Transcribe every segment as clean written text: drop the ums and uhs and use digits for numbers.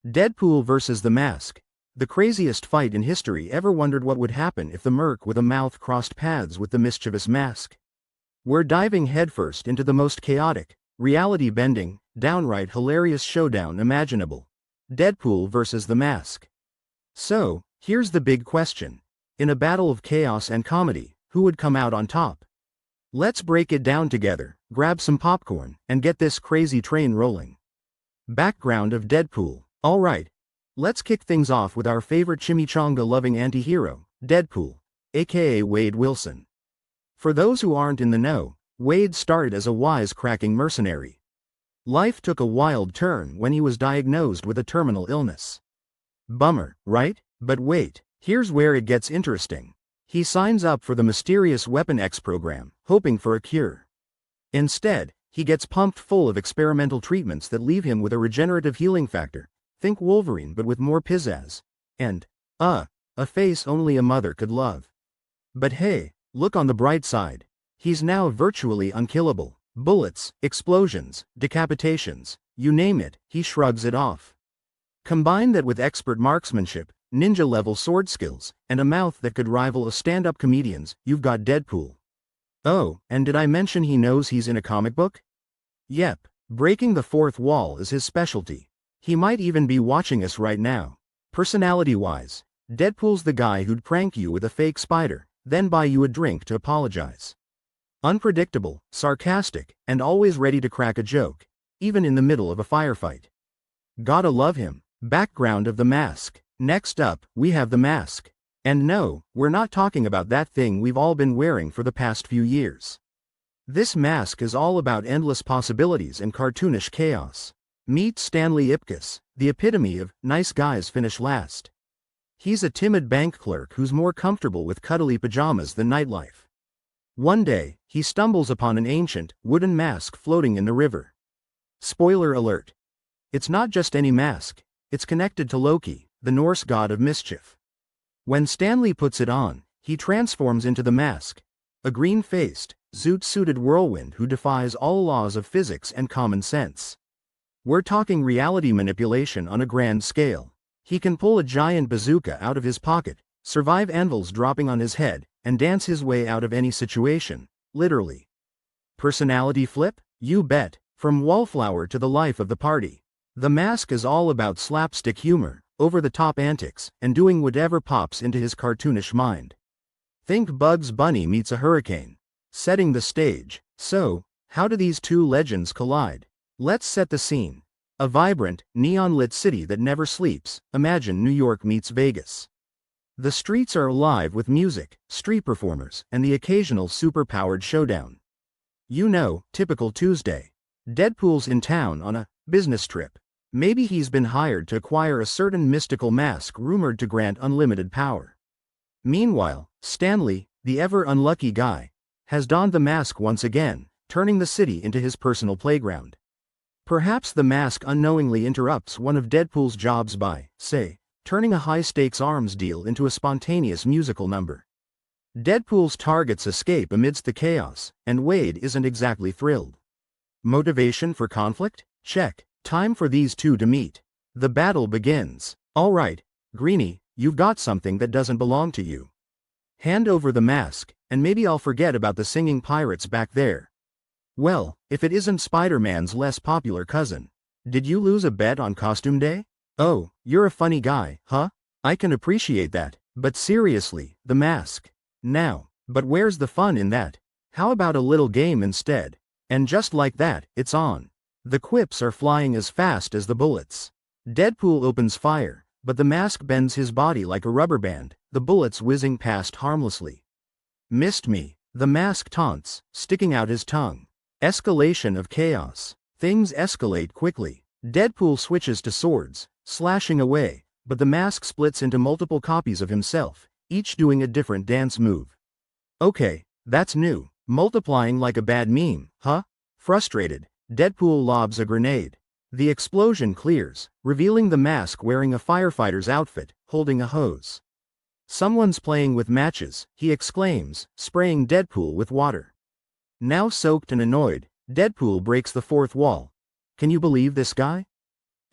Deadpool versus the Mask. The craziest fight in history. Ever wondered what would happen if the merc with a mouth crossed paths with the mischievous Mask? We're diving headfirst into the most chaotic, reality-bending, downright hilarious showdown imaginable. Deadpool versus the Mask. So, here's the big question. In a battle of chaos and comedy, who would come out on top? Let's break it down together, grab some popcorn, and get this crazy train rolling. Background of Deadpool. Alright, let's kick things off with our favorite chimichanga-loving anti-hero, Deadpool, aka Wade Wilson. For those who aren't in the know, Wade started as a wise-cracking mercenary. Life took a wild turn when he was diagnosed with a terminal illness. Bummer, right? But wait, here's where it gets interesting. He signs up for the mysterious Weapon X program, hoping for a cure. Instead, he gets pumped full of experimental treatments that leave him with a regenerative healing factor. Think Wolverine but with more pizzazz. And, a face only a mother could love. But hey, look on the bright side. He's now virtually unkillable. Bullets, explosions, decapitations, you name it, he shrugs it off. Combine that with expert marksmanship, ninja-level sword skills, and a mouth that could rival a stand-up comedian's, you've got Deadpool. Oh, and did I mention he knows he's in a comic book? Yep, breaking the fourth wall is his specialty. He might even be watching us right now. Personality-wise, Deadpool's the guy who'd prank you with a fake spider, then buy you a drink to apologize. Unpredictable, sarcastic, and always ready to crack a joke, even in the middle of a firefight. Gotta love him. Background of the Mask. Next up, we have the Mask. And no, we're not talking about that thing we've all been wearing for the past few years. This mask is all about endless possibilities and cartoonish chaos. Meet Stanley Ipkiss, the epitome of nice guys finish last. He's a timid bank clerk who's more comfortable with cuddly pajamas than nightlife. One day, he stumbles upon an ancient, wooden mask floating in the river. Spoiler alert. It's not just any mask, it's connected to Loki, the Norse god of mischief. When Stanley puts it on, he transforms into the Mask, a green-faced, zoot-suited whirlwind who defies all laws of physics and common sense. We're talking reality manipulation on a grand scale. He can pull a giant bazooka out of his pocket, survive anvils dropping on his head, and dance his way out of any situation, literally. Personality flip? You bet. From wallflower to the life of the party. The Mask is all about slapstick humor, over-the-top antics, and doing whatever pops into his cartoonish mind. Think Bugs Bunny meets a hurricane. Setting the stage. So, how do these two legends collide? Let's set the scene. A vibrant, neon-lit city that never sleeps. Imagine New York meets Vegas. The streets are alive with music, street performers, and the occasional super-powered showdown. You know, typical Tuesday. Deadpool's in town on a business trip. Maybe he's been hired to acquire a certain mystical mask rumored to grant unlimited power. Meanwhile, Stanley, the ever-unlucky guy, has donned the mask once again, turning the city into his personal playground. Perhaps the mask unknowingly interrupts one of Deadpool's jobs by, say, turning a high-stakes arms deal into a spontaneous musical number. Deadpool's targets escape amidst the chaos, and Wade isn't exactly thrilled. Motivation for conflict? Check. Time for these two to meet. The battle begins. Alright, Greenie, you've got something that doesn't belong to you. Hand over the mask, and maybe I'll forget about the singing pirates back there. Well, if it isn't Spider-Man's less popular cousin. Did you lose a bet on costume day? Oh, you're a funny guy, huh? I can appreciate that, but seriously, the mask. Now, but where's the fun in that? How about a little game instead? And just like that, it's on. The quips are flying as fast as the bullets. Deadpool opens fire, but the mask bends his body like a rubber band, the bullets whizzing past harmlessly. Missed me, the mask taunts, sticking out his tongue. Escalation of chaos. Things escalate quickly. Deadpool switches to swords, slashing away, but the mask splits into multiple copies of himself, each doing a different dance move. Okay, that's new. Multiplying like a bad meme, huh? Frustrated, Deadpool lobs a grenade. The explosion clears, revealing the mask wearing a firefighter's outfit, holding a hose. Someone's playing with matches, he exclaims, spraying Deadpool with water. Now soaked and annoyed, Deadpool breaks the fourth wall. Can you believe this guy?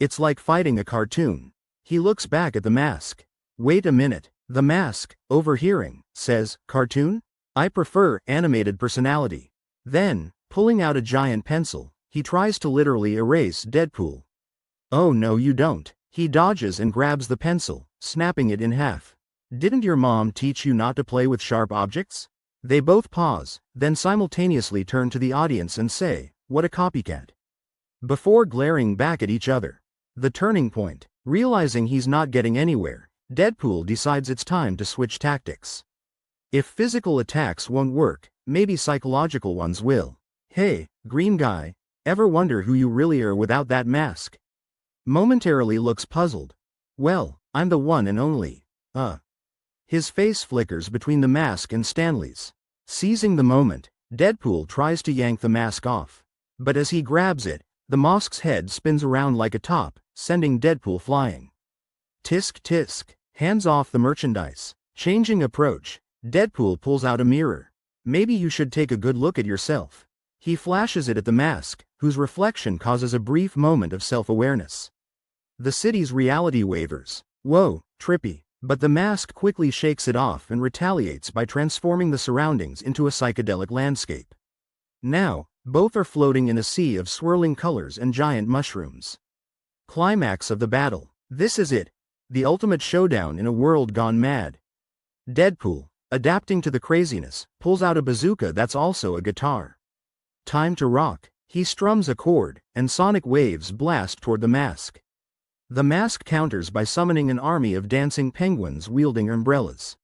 It's like fighting a cartoon. He looks back at the mask. Wait a minute. The mask, overhearing, says, "Cartoon? I prefer animated personality." Then, pulling out a giant pencil, he tries to literally erase Deadpool. Oh no, you don't. He dodges and grabs the pencil, snapping it in half. Didn't your mom teach you not to play with sharp objects? They both pause, then simultaneously turn to the audience and say, "What a copycat." Before glaring back at each other. The turning point. Realizing he's not getting anywhere, Deadpool decides it's time to switch tactics. If physical attacks won't work, maybe psychological ones will. Hey, green guy, ever wonder who you really are without that mask? Momentarily looks puzzled. Well, I'm the one and only. His face flickers between the mask and Stanley's. Seizing the moment, Deadpool tries to yank the mask off. But as he grabs it, the mask's head spins around like a top, sending Deadpool flying. Tisk tisk, hands off the merchandise. Changing approach, Deadpool pulls out a mirror. Maybe you should take a good look at yourself. He flashes it at the mask, whose reflection causes a brief moment of self-awareness. The city's reality wavers. Whoa, trippy. But the mask quickly shakes it off and retaliates by transforming the surroundings into a psychedelic landscape. Now, both are floating in a sea of swirling colors and giant mushrooms. Climax of the battle. This is it. The ultimate showdown in a world gone mad. Deadpool, adapting to the craziness, pulls out a bazooka that's also a guitar. Time to rock. He strums a chord, and sonic waves blast toward the mask. The mask counters by summoning an army of dancing penguins wielding umbrellas.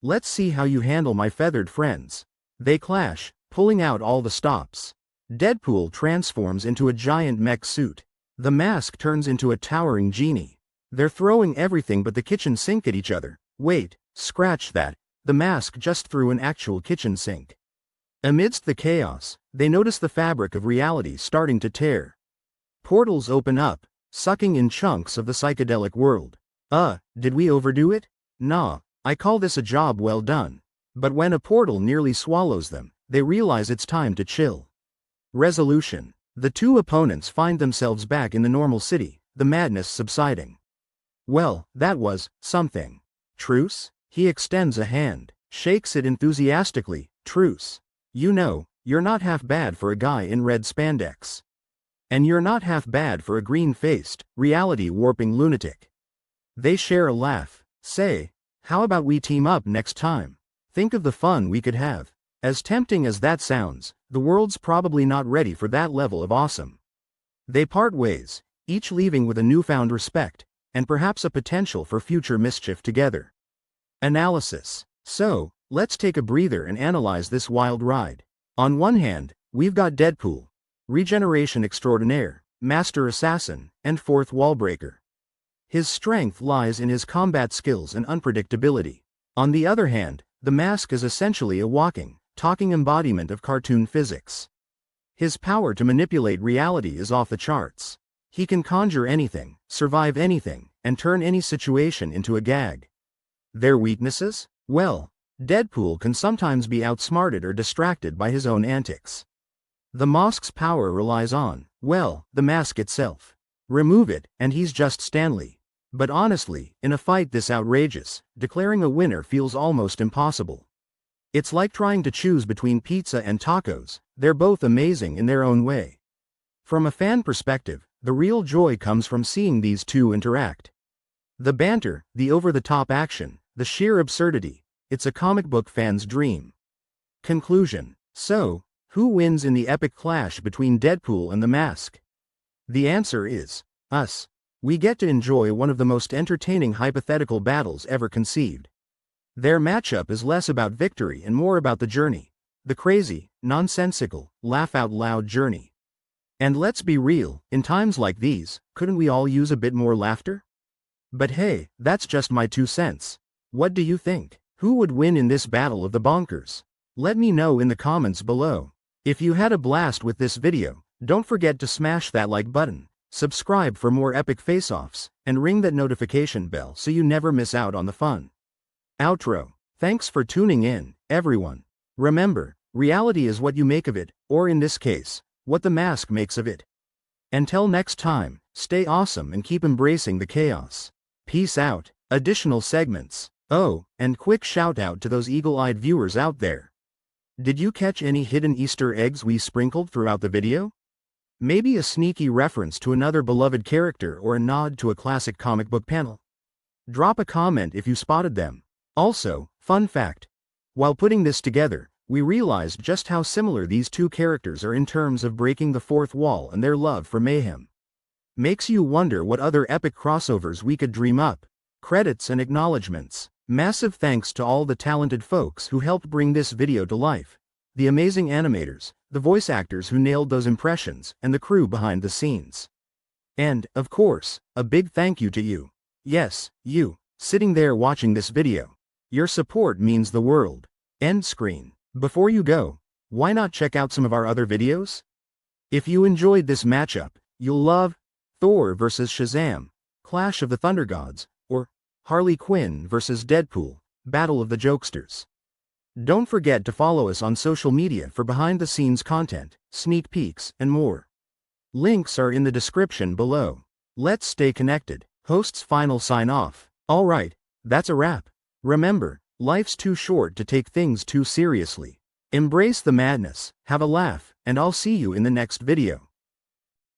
Let's see how you handle my feathered friends. They clash, pulling out all the stops. Deadpool transforms into a giant mech suit. The mask turns into a towering genie. They're throwing everything but the kitchen sink at each other. Wait, scratch that. The mask just threw an actual kitchen sink. Amidst the chaos, they notice the fabric of reality starting to tear. Portals open up, sucking in chunks of the psychedelic world. Did we overdo it? Nah, I call this a job well done. But when a portal nearly swallows them, they realize it's time to chill. Resolution. The two opponents find themselves back in the normal city, the madness subsiding. Well, that was something. Truce? He extends a hand, shakes it enthusiastically. Truce. You know, you're not half bad for a guy in red spandex. And you're not half bad for a green-faced, reality-warping lunatic. They share a laugh. Say, how about we team up next time? Think of the fun we could have. As tempting as that sounds, the world's probably not ready for that level of awesome. They part ways, each leaving with a newfound respect, and perhaps a potential for future mischief together. Analysis. So, let's take a breather and analyze this wild ride. On one hand, we've got Deadpool, regeneration extraordinaire, master assassin, and fourth wall breaker. His strength lies in his combat skills and unpredictability. On the other hand, the mask is essentially a walking, talking embodiment of cartoon physics. His power to manipulate reality is off the charts. He can conjure anything, survive anything, and turn any situation into a gag. Their weaknesses? Well, Deadpool can sometimes be outsmarted or distracted by his own antics. The mask's power relies on, well, the mask itself. Remove it, and he's just Stanley. But honestly, in a fight this outrageous, declaring a winner feels almost impossible. It's like trying to choose between pizza and tacos. They're both amazing in their own way. From a fan perspective, the real joy comes from seeing these two interact. The banter, the over-the-top action, the sheer absurdity, it's a comic book fan's dream. Conclusion. So, who wins in the epic clash between Deadpool and the Mask? The answer is us. We get to enjoy one of the most entertaining hypothetical battles ever conceived. Their matchup is less about victory and more about the journey. The crazy, nonsensical, laugh-out-loud journey. And let's be real, in times like these, couldn't we all use a bit more laughter? But hey, that's just my 2 cents. What do you think? Who would win in this battle of the bonkers? Let me know in the comments below. If you had a blast with this video, don't forget to smash that like button, subscribe for more epic face-offs, and ring that notification bell so you never miss out on the fun. Outro. Thanks for tuning in, everyone. Remember, reality is what you make of it, or in this case, what the mask makes of it. Until next time, stay awesome and keep embracing the chaos. Peace out. Additional segments. Oh, and quick shout out to those eagle-eyed viewers out there. Did you catch any hidden Easter eggs we sprinkled throughout the video? Maybe a sneaky reference to another beloved character or a nod to a classic comic book panel? Drop a comment if you spotted them. Also, fun fact. While putting this together, we realized just how similar these two characters are in terms of breaking the fourth wall and their love for mayhem. Makes you wonder what other epic crossovers we could dream up. Credits and acknowledgements. Massive thanks to all the talented folks who helped bring this video to life. The amazing animators, the voice actors who nailed those impressions, and the crew behind the scenes. And, of course, a big thank you to you. Yes, you, sitting there watching this video. Your support means the world. End screen. Before you go, why not check out some of our other videos? If you enjoyed this matchup, you'll love Thor vs. Shazam, Clash of the Thunder Gods, or Harley Quinn vs. Deadpool, Battle of the Jokesters. Don't forget to follow us on social media for behind-the-scenes content, sneak peeks, and more. Links are in the description below. Let's stay connected. Host's final sign-off. Alright, that's a wrap. Remember, life's too short to take things too seriously. Embrace the madness, have a laugh, and I'll see you in the next video.